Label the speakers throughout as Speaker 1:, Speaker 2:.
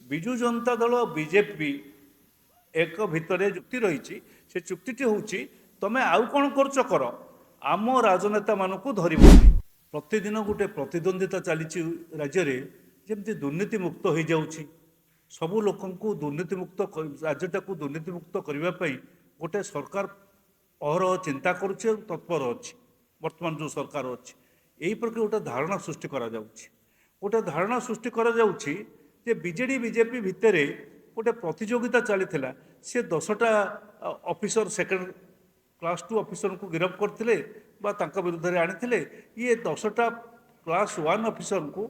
Speaker 1: Biju Janata Dal BJP एक भितर चुक्ति रही से चुक्ति हूँ तुम आउ कौन कर आम राजनेता मानू धरब प्रतिदिन गोटे प्रतिद्वंदिता चली राज्य में जमी दुर्नीति मुक्त हो जाऊँगी सबू लोक दुर्नीति मुक्त राज्यटा को दुर्नीति मुक्त करने गोटे सरकार अहरह चिंता करुच्चे तत्पर अच्छी बर्तमान जो सरकार अच्छी यही प्रकार गोटे धारणा सृष्टि करा जाउछि गोटे धारणा सृष्टि करा जाउछि जे बीजेडी बीजेपी भितर गोटे प्रतियोगिता चली सी 10टा ऑफिसर सेकेंड क्लास 2 ऑफिसर को गिरफ्त करते विरुद्ध में आनी ये 10टा क्लास 1 ऑफिसर को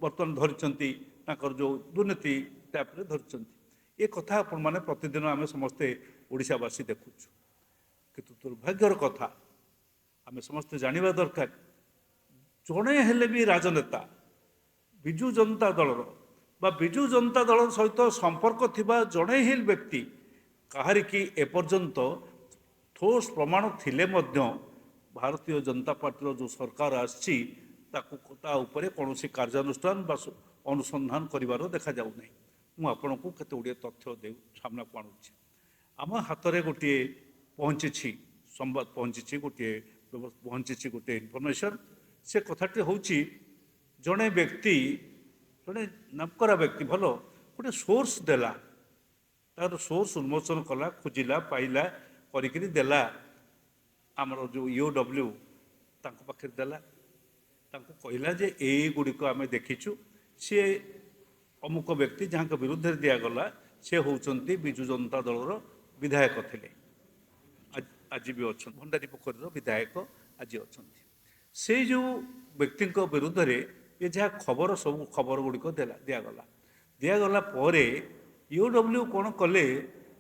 Speaker 1: बर्तमान धरिचंती जो दुर्नीति टाइप धरिचंती ये कथा आपण माने प्रतिदिन आम समस्ते ओडिशावासी देखुछु किंतु दुर्भाग्यर कथा आम समस्ते जानिबा दरकार जड़े हेले भी राजनेता विजु जनता दलर बा विजु जनता दल सहित संपर्क थिबा जड़े ही व्यक्ति कहारी की एपर्यंत ठोस प्रमाण थिले मध्य भारतीय जनता पार्टी जो सरकार आसी कौन कार्यानुष्ठान बा अनुसंधान कर देखा जाऊ नहीं मुझे को केते गुड़िए तथ्य दे सामना को आणुछि आम हाथ में गोटे पहुँची संवाद पहुँची गोटे पहुँची गोटे इनफर्मेशन से कथाटी हूँ जड़े व्यक्ति जड़े नामकरा व्यक्ति भल गोटे सोर्स देला तार सोर्स उन्मोचन कला खोजिला पाइला करिकरी देला आमर जो ईओडब्ल्यू पाखे देला कहला जे ए गुड़िक आम देखीचु सी अमुक व्यक्ति जहाँ विरुद्ध दिगला सी होउचंती विजु जनता दलर विधायक थिले आज भी अच्छा भंडारी पोखरी विधायक आज अच्छा से जो व्यक्ति विरुद्ध में ये जहाँ खबर सब खबर गुड़िक दिगला दिगला ईओडब्ल्यू कौन कले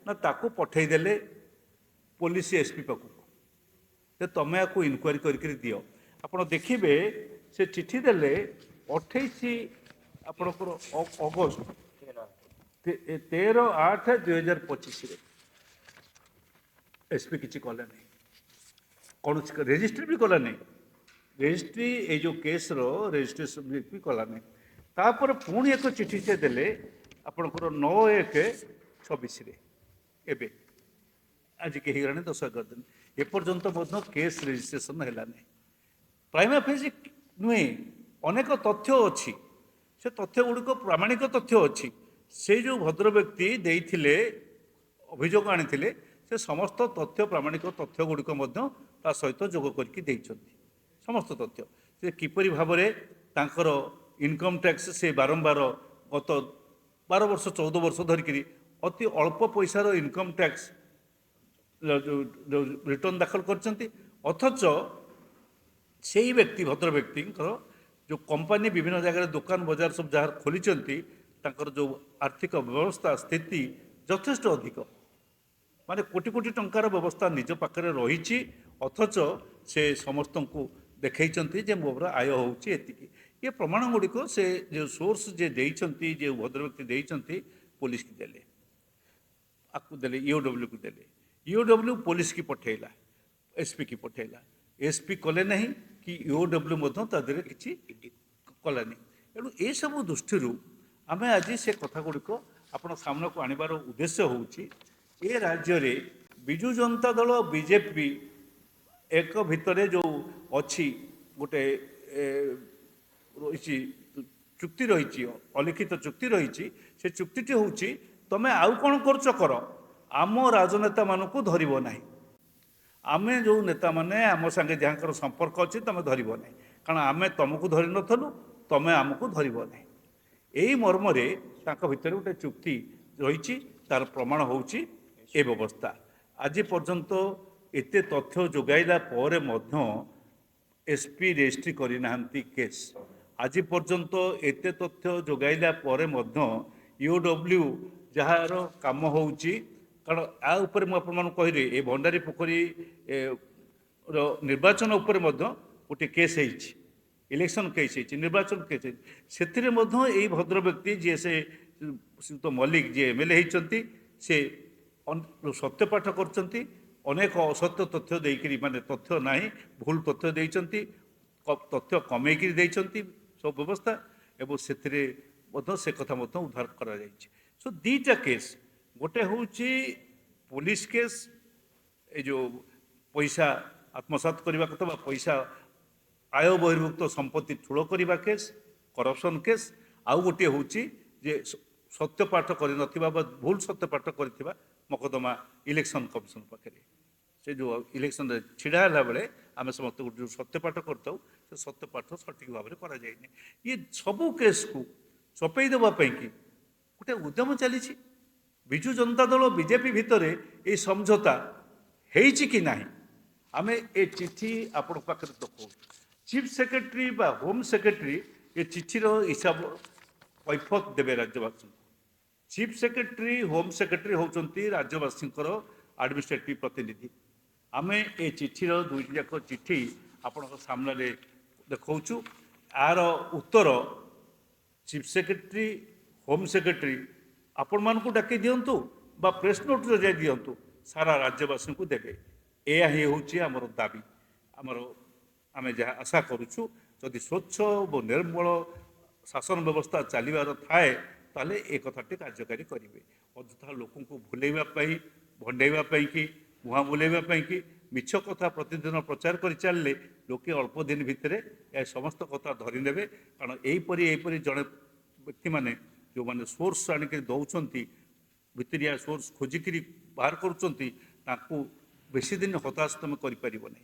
Speaker 1: ना ताको पठेदेले पुलिस एसपी पाखक तुम या इनक्वारी कर दियो आप देखिए से चिठी देले 28 आपणकर अगस्त 13/8/2025 एसपी किसी कले नहीं कौन रेजिस्ट्री भी कला नहीं रेजिस्ट्री ये जो केस रेजिस्ट्रेशन भी कला नहीं तापर पुणी एक चिठी से देले आपणकर 9/1/26 एबे आज के गलानी 10-11 दिन एपर्यंत केस रेजिस्ट्रेशन है नहीं प्राइमा फेसी नुहे अनेक तथ्य अच्छी से तथ्य गुड़िक प्रामाणिक तथ्य अच्छी से जो भद्र व्यक्ति देइथिले अभियोग आनी से समस्त तथ्य प्रामाणिक तथ्य गुड़िक सहित जोग करके समस्त तथ्य से किपरि भाव में इनकम टैक्स से बारंबार गत 12 वर्ष 14 वर्ष धरिक अति अल्प पैसार इनकम टैक्स रिटर्न दाखल करछंती अथच से ही व्यक्ति भद्र व्यक्ति जो कंपनी विभिन्न जगह दुकान बाजार सब जहाँ खोली जो आर्थिक व्यवस्था स्थिति यथेष्ट अधिक माने कोटी कोटी टंकार व्यवस्था निज पाखे रही अथच से समस्त को देखते जे मोर आय होती ये प्रमाण गुड़िक से जो सोर्स जे देइचंती जे भद्र व्यक्ति देइचंती पुलिस की देले आपको देले ईओडब्ल्यू को देले ईओडब्ल्यू पुलिस की पठेला एसपी की पठेला एसपी कले नहीं कि ईओडब्ल्यू किसी कलानी तेणु ये सब दृष्टि आम आज से कथा गुड़िक आपण सामना को आनबार उद्देश्य होची राज्य में विजु जनता दल बीजेपी एक भितर जो अच्छी गोटे रही चुक्ति रही अलिखित चुक्ति रही से चुक्ति हूँ तुम आउ कौन कर आम राजनेता मानू धरब ना आम जो नेता मैंने आम सांगे जहाँ संपर्क अच्छी तुम धरब ना कारण आम तुमको धरी नथलु तुम आमको धरब ना यही मर्म भितर गोटे चुक्ति रही तार प्रमाण होची ए व्यवस्था आज पर्यंत एते तथ्य जोगाइला पर मध्य एसपी रेजिस्ट्री करना केस आज पर्यंत एते तथ्य जोगाइला पर मध्य ईओडब्ल्यू जार काम होची कारण आ ऊपर मुझे कहली ये भंडारी पोखरी निर्वाचन उपर गोटे केस होती इलेक्शन केस होती निर्वाचन केस से भद्र व्यक्ति जी से श्रीयुक्त मल्लिक जी एमएलए होती से सत्यपाठ करछंती अनेक असत्य तथ्य देकरी माने तथ्य नाही भूल तथ्य देइछंती तथ्य कमेकरी देइछंती सब व्यवस्था एवं से ମଧ୍ୟ ସେ କଥା ମଧ୍ୟ ଉଦ୍ଧାର କରାଯାଇଛି। ସୋ ଦୁଇଟା କେସ୍, ଗୋଟେ ହେଉଛି ପୋଲିସ କେସ୍, ଏ ଯେଉଁ ପଇସା ଆତ୍ମସାତ କରିବା କଥା ବା ପଇସା ଆୟ ବହିର୍ଭୁକ୍ତ ସମ୍ପତ୍ତି ଠୁଳ କରିବା କେସ୍, କରପସନ୍ କେସ୍। ଆଉ ଗୋଟିଏ ହେଉଛି ଯେ ସତ୍ୟପାଠ କରିନଥିବା ବା ଭୁଲ ସତ୍ୟପାଠ କରିଥିବା ମକଦ୍ଦମା ଇଲେକ୍ସନ୍ କମିଶନ ପାଖରେ। ସେ ଯେଉଁ ଇଲେକ୍ସନରେ ଛିଡ଼ା ହେଲା ବେଳେ ଆମେ ସମସ୍ତେ ଗୋଟେ ଯେଉଁ ସତ୍ୟପାଠ କରିଥାଉ ସେ ସତ୍ୟପାଠ ସଠିକ୍ ଭାବରେ କରାଯାଇନି। ଇଏ ସବୁ କେସ୍କୁ ଚପେଇ ଦେବା ପାଇଁକି ଗୋଟେ ଉଦ୍ୟମ ଚାଲିଛି। ବିଜୁ ଜନତା ଦଳ ବିଜେପି ଭିତରେ ଏଇ ସମଝୋତା ହେଇଛି କି ନାହିଁ, ଆମେ ଏ ଚିଠି ଆପଣଙ୍କ ପାଖରେ ଦେଖାଉଛୁ। ଚିଫ୍ ସେକ୍ରେଟାରୀ ବା ହୋମ୍ ସେକ୍ରେଟାରୀ ଏ ଚିଠିର ହିସାବ କୈଫତ ଦେବେ ରାଜ୍ୟବାସୀଙ୍କୁ। ଚିଫ୍ ସେକ୍ରେଟାରୀ ହୋମ୍ ସେକ୍ରେଟାରୀ ହେଉଛନ୍ତି ରାଜ୍ୟବାସୀଙ୍କର ଆଡମିନିଷ୍ଟ୍ରେଟିଭ ପ୍ରତିନିଧି। ଆମେ ଏ ଚିଠିର ଦୁଇଟି ଯାକ ଚିଠି ଆପଣଙ୍କ ସାମ୍ନାରେ ଦେଖାଉଛୁ। ଏହାର ଉତ୍ତର ଚିଫ୍ ସେକ୍ରେଟାରୀ ହୋମ୍ ସେକ୍ରେଟାରୀ ଆପଣମାନଙ୍କୁ ଡାକି ଦିଅନ୍ତୁ ବା ପ୍ରେସ୍ ନୋଟ୍ ଜରିଆରେ ଦିଅନ୍ତୁ, ସାରା ରାଜ୍ୟବାସୀଙ୍କୁ ଦେବେ। ଏହା ହିଁ ହେଉଛି ଆମର ଦାବି। ଆମେ ଯାହା ଆଶା କରୁଛୁ, ଯଦି ସ୍ୱଚ୍ଛ ଓ ନିର୍ମଳ ଶାସନ ବ୍ୟବସ୍ଥା ଚାଲିବାର ଥାଏ ତାହେଲେ ଏ କଥାଟି କାର୍ଯ୍ୟକାରୀ କରିବେ। ଅଯଥା ଲୋକଙ୍କୁ ଭୁଲେଇବା ପାଇଁ, ଭଣ୍ଡେଇବା ପାଇଁକି, ମୁହାଁ ବୁଲେଇବା ପାଇଁକି ମିଛ କଥା ପ୍ରତିଦିନ ପ୍ରଚାର କରି ଚାଲିଲେ ଲୋକେ ଅଳ୍ପ ଦିନ ଭିତରେ ଏ ସମସ୍ତ କଥା ଧରିନେବେ। କାରଣ ଏହିପରି ଜଣେ ବ୍ୟକ୍ତିମାନେ ଯେଉଁମାନେ ସୋର୍ସ ଆଣିକି ଦେଉଛନ୍ତି, ଭିତରିଆ ସୋର୍ସ ଖୋଜିକିରି ବାହାର କରୁଛନ୍ତି, ତାଙ୍କୁ ବେଶୀ ଦିନ ହତାଶ ତୁମେ କରିପାରିବ ନାହିଁ।